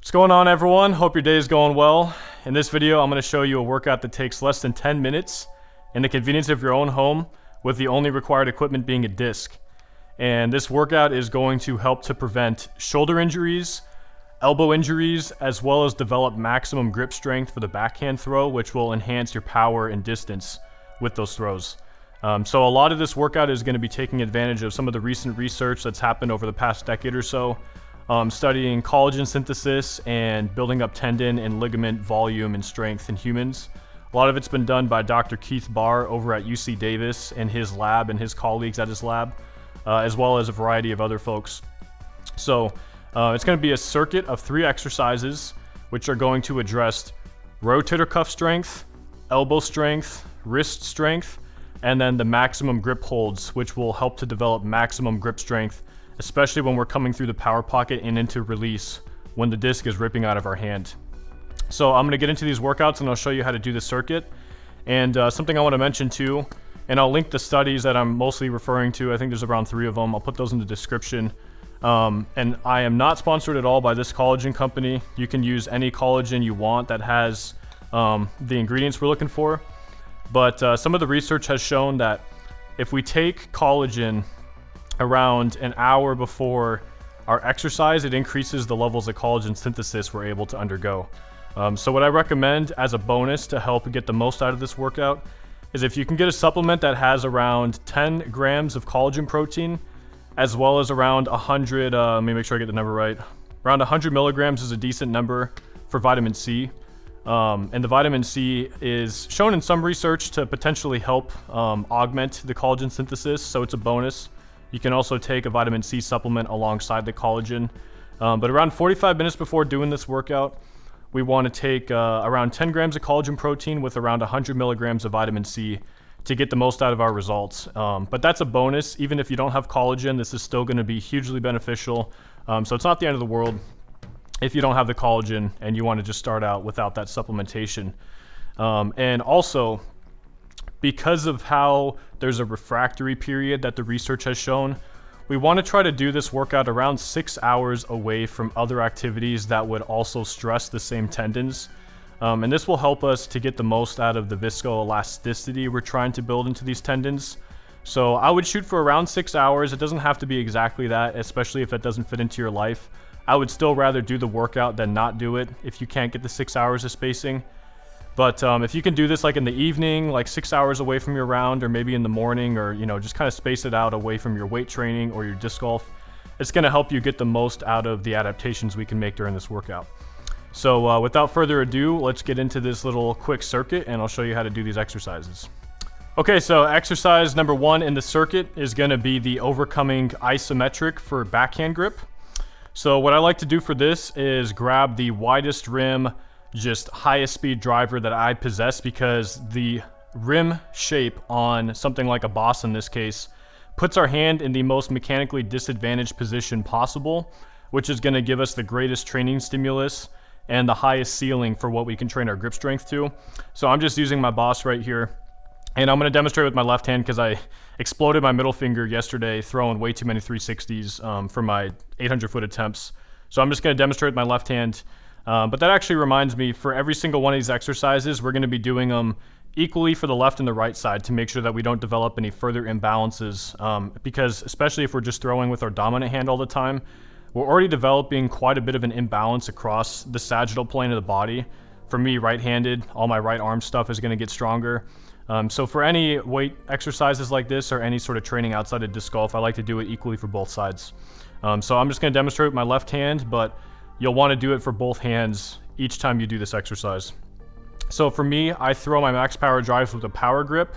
What's going on, everyone? Hope your day is going well. In this video, I'm going to show you a workout that takes less than 10 minutes in the convenience of your own home, with the only required equipment being a disc. And this workout is going to help to prevent shoulder injuries, elbow injuries, as well as develop maximum grip strength for the backhand throw, which will enhance your power and distance with those throws. So a lot of this workout is going to be taking advantage of some of the recent research that's happened over the past decade or so, studying collagen synthesis and building up tendon and ligament volume and strength in humans. A lot of it's been done by Dr. Keith Barr over at UC Davis and his lab and his colleagues at his lab, as well as a variety of other folks. So it's going to be a circuit of 3 exercises, which are going to address rotator cuff strength, elbow strength, wrist strength, and then the maximum grip holds, which will help to develop maximum grip strength, especially when we're coming through the power pocket and into release when the disc is ripping out of our hand. So I'm going to get into these workouts and I'll show you how to do the circuit. And something I want to mention too, and I'll link the studies that I'm mostly referring to. I think there's around 3 of them. I'll put those in the description. And I am not sponsored at all by this collagen company. You can use any collagen you want that has the ingredients we're looking for. But some of the research has shown that if we take collagen around an hour before our exercise, it increases the levels of collagen synthesis we're able to undergo. So what I recommend as a bonus to help get the most out of this workout is if you can get a supplement that has around 10 grams of collagen protein, as well as around 100, let me make sure I get the number right. Around 100 milligrams is a decent number for vitamin C. And the vitamin C is shown in some research to potentially help augment the collagen synthesis, so it's a bonus. You can also take a vitamin C supplement alongside the collagen. But around 45 minutes before doing this workout, we want to take around 10 grams of collagen protein with around 100 milligrams of vitamin C to get the most out of our results. But that's a bonus. Even if you don't have collagen, this is still going to be hugely beneficial. So it's not the end of the world if you don't have the collagen and you want to just start out without that supplementation. And also, because of how there's a refractory period that the research has shown, we want to try to do this workout around 6 hours away from other activities that would also stress the same tendons. And this will help us to get the most out of the viscoelasticity we're trying to build into these tendons. So I would shoot for around 6 hours. It doesn't have to be exactly that, especially if it doesn't fit into your life. I would still rather do the workout than not do it if you can't get the 6 hours of spacing. But if you can do this like in the evening, like 6 hours away from your round, or maybe in the morning, or just kind of space it out away from your weight training or your disc golf, it's going to help you get the most out of the adaptations we can make during this workout. So without further ado, let's get into this little quick circuit and I'll show you how to do these exercises. Okay, so exercise number 1 in the circuit is going to be the overcoming isometric for backhand grip. So what I like to do for this is grab the widest rim, just highest speed driver that I possess, because the rim shape on something like a Boss in this case puts our hand in the most mechanically disadvantaged position possible, which is going to give us the greatest training stimulus and the highest ceiling for what we can train our grip strength to. So I'm just using my Boss right here, and I'm going to demonstrate with my left hand because I exploded my middle finger yesterday throwing way too many 360s for my 800-foot attempts. So I'm just going to demonstrate with my left hand. But that actually reminds me, for every single one of these exercises, we're going to be doing them equally for the left and the right side to make sure that we don't develop any further imbalances. Because especially if we're just throwing with our dominant hand all the time, we're already developing quite a bit of an imbalance across the sagittal plane of the body. For me, right-handed, all my right arm stuff is going to get stronger. So for any weight exercises like this or any sort of training outside of disc golf, I like to do it equally for both sides. So I'm just going to demonstrate with my left hand, but you'll want to do it for both hands each time you do this exercise. So for me, I throw my max power drives with a power grip.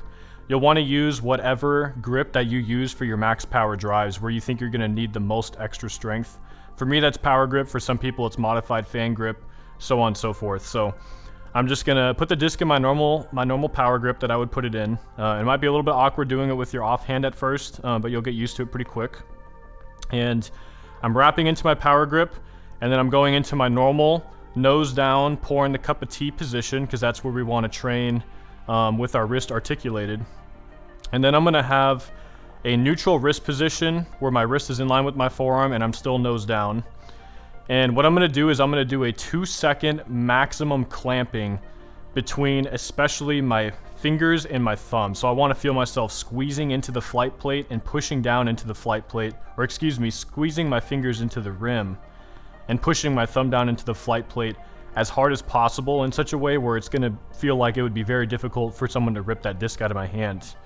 You'll want to use whatever grip that you use for your max power drives where you think you're going to need the most extra strength. For me, that's power grip. For some people, it's modified fan grip, so on and so forth. So I'm just going to put the disc in my normal power grip that I would put it in. It might be a little bit awkward doing it with your offhand at first, but you'll get used to it pretty quick. And I'm wrapping into my power grip, and then I'm going into my normal nose down, pouring the cup of tea position, because that's where we want to train with our wrist articulated. And then I'm going to have a neutral wrist position where my wrist is in line with my forearm and I'm still nose down. And what I'm gonna do is I'm gonna do a 2-second maximum clamping between especially my fingers and my thumb. So I wanna feel myself squeezing into the flight plate and pushing down into the flight plate, or excuse me, squeezing my fingers into the rim and pushing my thumb down into the flight plate as hard as possible in such a way where it's gonna feel like it would be very difficult for someone to rip that disc out of my hand.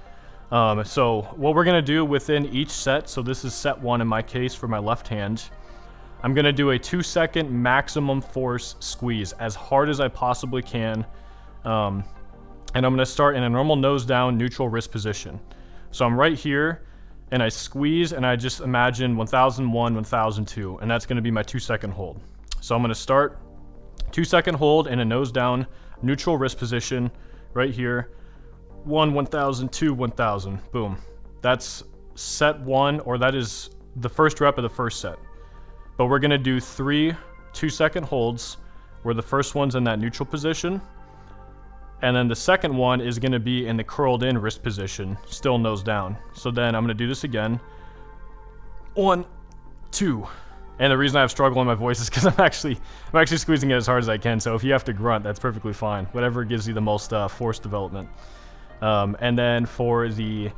So what we're gonna do within each set, so this is set 1 in my case for my left hand, I'm gonna do a 2-second maximum force squeeze as hard as I possibly can. And I'm gonna start in a normal nose down, neutral wrist position. So I'm right here, and I squeeze, and I just imagine 1001, 1002, and that's gonna be my 2-second hold. So I'm gonna start 2-second hold in a nose down, neutral wrist position, right here. 1, 1000, 2, 1000, boom. That's set 1, or that is the first rep of the first set. But we're gonna do 3 2-second holds, where the first one's in that neutral position, and then the second one is gonna be in the curled in wrist position, still nose down. So then I'm gonna do this again. 1, 2. And the reason I have struggle in my voice is because I'm actually squeezing it as hard as I can. So if you have to grunt, that's perfectly fine. Whatever gives you the most force development. And then for the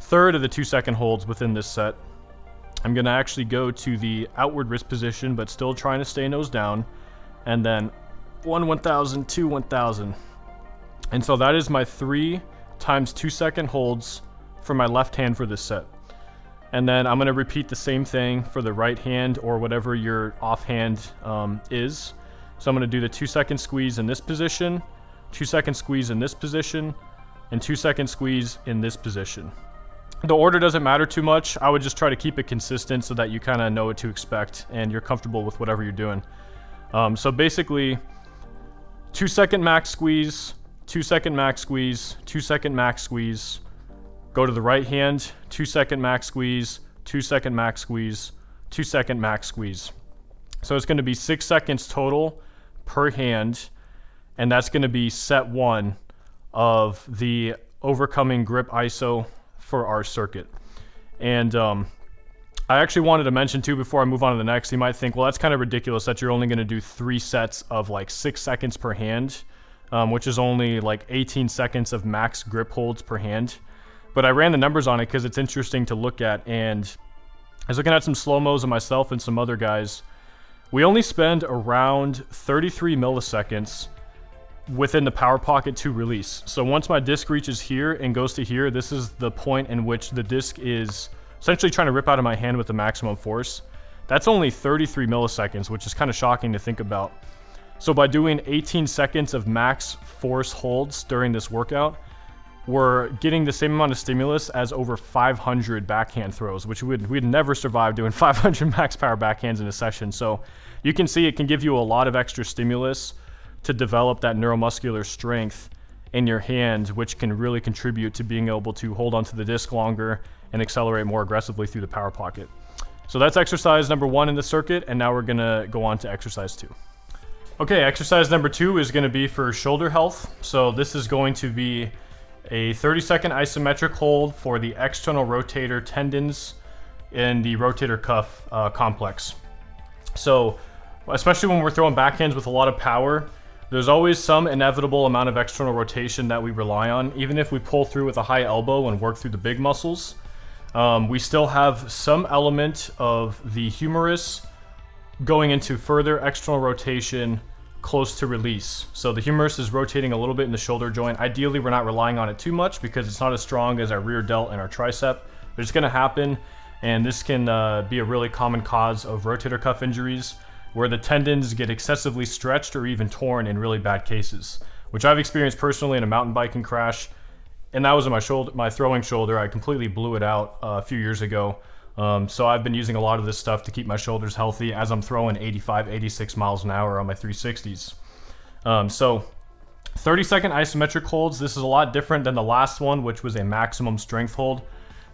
third of the 2-second holds within this set, I'm gonna actually go to the outward wrist position, but still trying to stay nose down. And then 1, 1000, 2, 1000. And so that is my 3 times 2-second holds for my left hand for this set. And then I'm gonna repeat the same thing for the right hand, or whatever your offhand is. So I'm gonna do the 2-second squeeze in this position, 2-second squeeze in this position, and 2-second squeeze in this position. The order doesn't matter too much. I would just try to keep it consistent so that you kind of know what to expect and you're comfortable with whatever you're doing. So basically, 2-second max squeeze, 2-second max squeeze, 2-second max squeeze. Go to the right hand, 2-second max squeeze, 2-second max squeeze, 2-second max squeeze. So it's going to be 6 seconds total per hand, and that's going to be set 1 of the overcoming grip ISO for our circuit. And I actually wanted to mention too, before I move on to the next, you might think, well, that's kind of ridiculous that you're only going to do 3 sets of like 6 seconds per hand, which is only like 18 seconds of max grip holds per hand. But I ran the numbers on it because it's interesting to look at, and I was looking at some slow-mos of myself and some other guys. We only spend around 33 milliseconds within the power pocket to release. So once my disc reaches here and goes to here, this is the point in which the disc is essentially trying to rip out of my hand with the maximum force. That's only 33 milliseconds, which is kind of shocking to think about. So by doing 18 seconds of max force holds during this workout, we're getting the same amount of stimulus as over 500 backhand throws, which we'd never survive doing 500 max power backhands in a session. So you can see it can give you a lot of extra stimulus to develop that neuromuscular strength in your hand, which can really contribute to being able to hold onto the disc longer and accelerate more aggressively through the power pocket. So that's exercise number 1 in the circuit, and now we're gonna go on to exercise 2. Okay, exercise number 2 is gonna be for shoulder health. So this is going to be a 30-second isometric hold for the external rotator tendons in the rotator cuff complex. So especially when we're throwing backhands with a lot of power, there's always some inevitable amount of external rotation that we rely on. Even if we pull through with a high elbow and work through the big muscles, we still have some element of the humerus going into further external rotation close to release. So the humerus is rotating a little bit in the shoulder joint. Ideally, we're not relying on it too much because it's not as strong as our rear delt and our tricep. But it's gonna happen, and this can be a really common cause of rotator cuff injuries, where the tendons get excessively stretched or even torn in really bad cases, which I've experienced personally in a mountain biking crash. And that was in my throwing shoulder. I completely blew it out a few years ago. So I've been using a lot of this stuff to keep my shoulders healthy as I'm throwing 85, 86 miles an hour on my 360s. So 30-second isometric holds, this is a lot different than the last one, which was a maximum strength hold.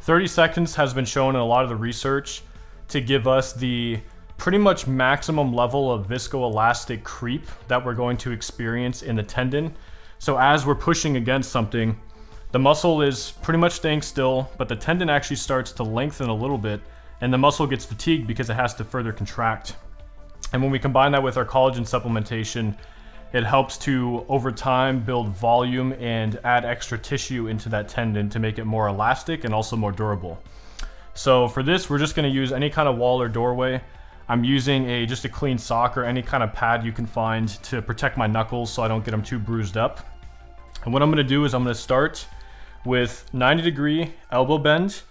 30 seconds has been shown in a lot of the research to give us the pretty much maximum level of viscoelastic creep that we're going to experience in the tendon. So as we're pushing against something, the muscle is pretty much staying still, but the tendon actually starts to lengthen a little bit, and the muscle gets fatigued because it has to further contract. And when we combine that with our collagen supplementation, it helps to, over time, build volume and add extra tissue into that tendon to make it more elastic and also more durable. So for this, we're just gonna use any kind of wall or doorway. I'm using just a clean sock or any kind of pad you can find to protect my knuckles so I don't get them too bruised up. And what I'm gonna do is I'm gonna start with 90-degree elbow bend,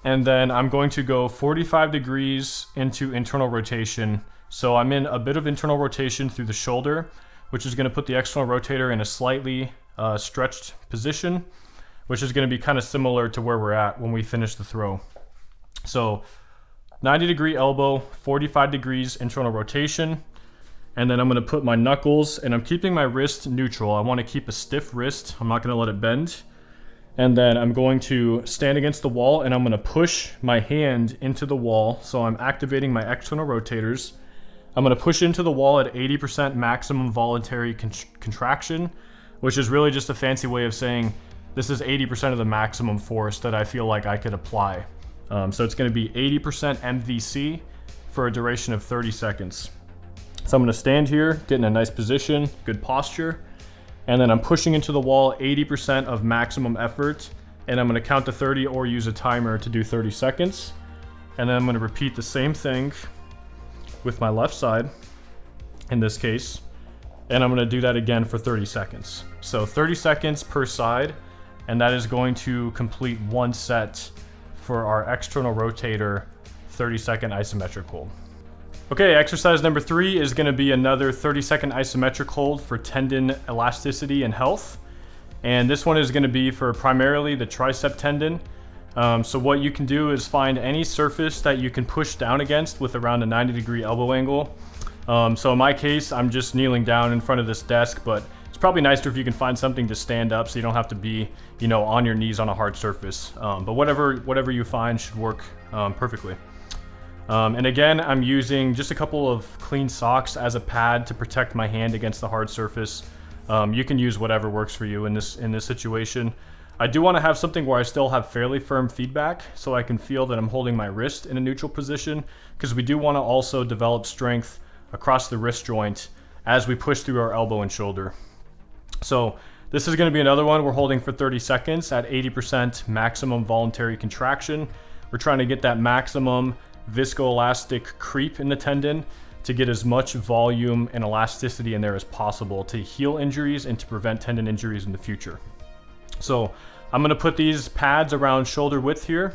and then I'm going to go 45 degrees into internal rotation. So I'm in a bit of internal rotation through the shoulder, which is going to put the external rotator in a slightly stretched position, which is going to be kind of similar to where we're at when we finish the throw. So 90-degree elbow, 45 degrees internal rotation, and then I'm going to put my knuckles, and I'm keeping my wrist neutral. I want to keep a stiff wrist. I'm not going to let it bend. And then I'm going to stand against the wall, and I'm going to push my hand into the wall. So I'm activating my external rotators. I'm going to push into the wall at 80% maximum voluntary contraction, which is really just a fancy way of saying this is 80% of the maximum force that I feel like I could apply. So it's going to be 80% MVC for a duration of 30 seconds. So I'm going to stand here, get in a nice position, good posture, and then I'm pushing into the wall 80% of maximum effort, and I'm going to count to 30 or use a timer to do 30 seconds. And then I'm going to repeat the same thing with my left side in this case, and I'm going to do that again for 30 seconds. So 30 seconds per side, and that is going to complete one set for our external rotator 30-second isometric hold. Okay, exercise number 3 is going to be another 30-second isometric hold for tendon elasticity and health, and this one is going to be for primarily the tricep tendon. So what you can do is find any surface that you can push down against with around a 90-degree elbow angle. So in my case, I'm just kneeling down in front of this desk, but it's probably nicer if you can find something to stand up so you don't have to be, on your knees on a hard surface. But whatever you find should work perfectly. And again, I'm using just a couple of clean socks as a pad to protect my hand against the hard surface. You can use whatever works for you in this situation. I do want to have something where I still have fairly firm feedback so I can feel that I'm holding my wrist in a neutral position, because we do want to also develop strength across the wrist joint as we push through our elbow and shoulder. So this is going to be another one we're holding for 30 seconds at 80% maximum voluntary contraction. We're trying to get that maximum viscoelastic creep in the tendon to get as much volume and elasticity in there as possible to heal injuries and to prevent tendon injuries in the future. So I'm going to put these pads around shoulder width here,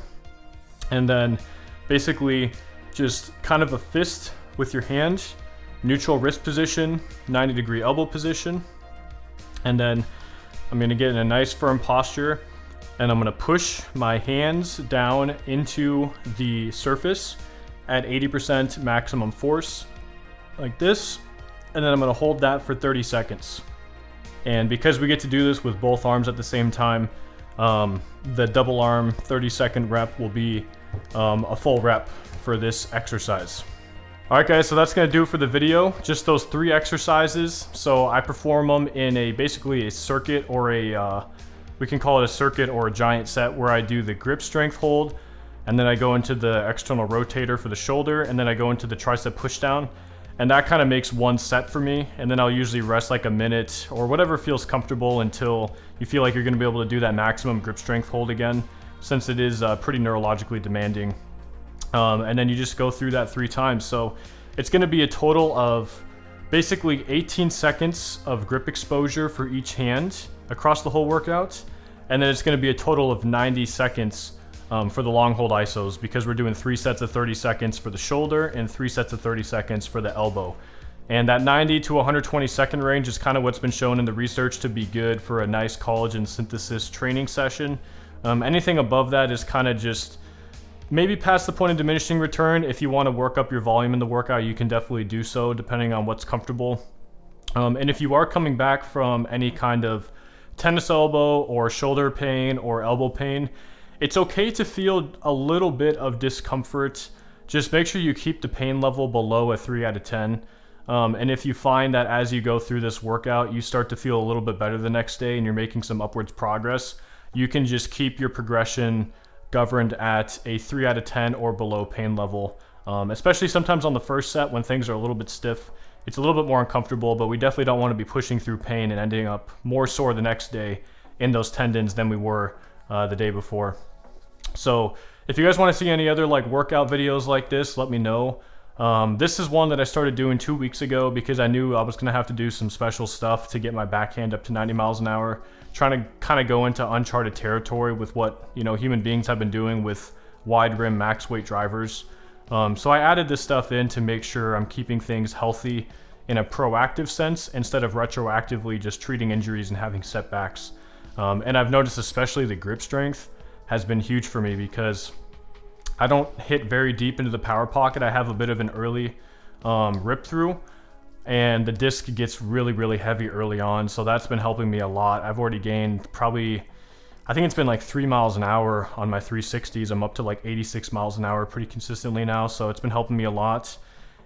and then basically just kind of a fist with your hand, neutral wrist position, 90-degree elbow position, and then I'm going to get in a nice firm posture, and I'm going to push my hands down into the surface at 80% maximum force like this, and then I'm going to hold that for 30 seconds. And because we get to do this with both arms at the same time, the double arm 30-second rep will be a full rep for this exercise. Alright guys, so that's going to do it for the video. Just those 3 exercises. So I perform them in basically a circuit, or we can call it a circuit or a giant set, where I do the grip strength hold, and then I go into the external rotator for the shoulder, and then I go into the tricep pushdown. And that kind of makes one set for me, and then I'll usually rest like a minute or whatever feels comfortable until you feel like you're going to be able to do that maximum grip strength hold again, since it is pretty neurologically demanding. And then you just go through that 3 times. So it's going to be a total of basically 18 seconds of grip exposure for each hand across the whole workout, and then it's going to be a total of 90 seconds for the long hold isos, because we're doing 3 sets of 30 seconds for the shoulder and 3 sets of 30 seconds for the elbow. And that 90 to 120 second range is kind of what's been shown in the research to be good for a nice collagen synthesis training session. Anything above that is kind of just maybe past the point of diminishing return. If you want to work up your volume in the workout, you can definitely do so depending on what's comfortable. And if you are coming back from any kind of tennis elbow or shoulder pain or elbow pain, it's okay to feel a little bit of discomfort. Just make sure you keep the pain level below a 3 out of 10. And if you find that as you go through this workout, you start to feel a little bit better the next day and you're making some upwards progress, you can just keep your progression governed at a 3 out of 10 or below pain level especially sometimes on the first set when things are a little bit stiff. It's a little bit more uncomfortable, but we definitely don't want to be pushing through pain and ending up more sore the next day in those tendons than we were the day before. So if you guys want to see any other like workout videos like this, let me know. This is one that I started doing 2 weeks ago because I knew I was going to have to do some special stuff to get my backhand up to 90 miles an hour, trying to kind of go into uncharted territory with what, you know, human beings have been doing with wide rim max weight drivers. So I added this stuff in to make sure I'm keeping things healthy in a proactive sense instead of retroactively just treating injuries and having setbacks. And I've noticed especially the grip strength has been huge for me because I don't hit very deep into the power pocket. I have a bit of an early rip through, and the disc gets really, really heavy early on. So that's been helping me a lot. I've already gained probably, I think it's been like 3 miles an hour on my 360s. I'm up to like 86 miles an hour pretty consistently now. So it's been helping me a lot.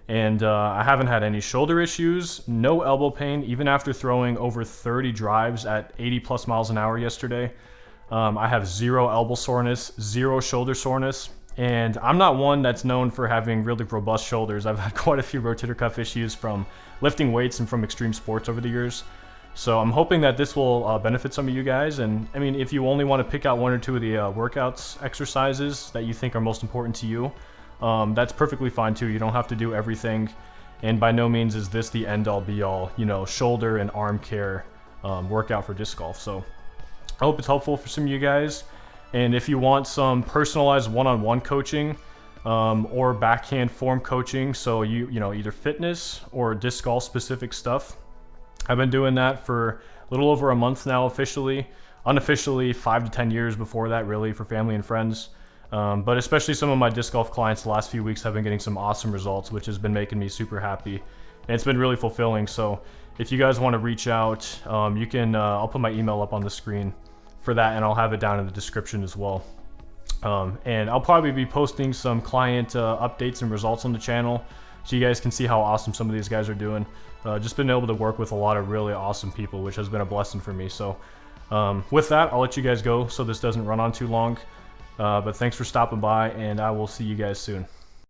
And I haven't had any shoulder issues, no elbow pain, even after throwing over 30 drives at 80 plus miles an hour yesterday. I have 0 elbow soreness, 0 shoulder soreness. And I'm not one that's known for having really robust shoulders. I've had quite a few rotator cuff issues from lifting weights and from extreme sports over the years. So I'm hoping that this will benefit some of you guys. And I mean, if you only want to pick out 1 or 2 of the workouts, exercises that you think are most important to you, that's perfectly fine too. You don't have to do everything. And by no means is this the end all be all, you know, shoulder and arm care workout for disc golf. So I hope it's helpful for some of you guys. And if you want some personalized one-on-one coaching or backhand form coaching, so you know, either fitness or disc golf specific stuff, I've been doing that for a little over a month now officially. Unofficially 5 to 10 years before that, really, for family and friends. But especially some of my disc golf clients the last few weeks have been getting some awesome results, which has been making me super happy. And it's been really fulfilling. So if you guys want to reach out, you can, I'll put my email up on the screen for that, and I'll have it down in the description as well. And I'll probably be posting some client updates and results on the channel so you guys can see how awesome some of these guys are doing. Just been able to work with a lot of really awesome people, which has been a blessing for me. So with that, I'll let you guys go so this doesn't run on too long. But thanks for stopping by, and I will see you guys soon.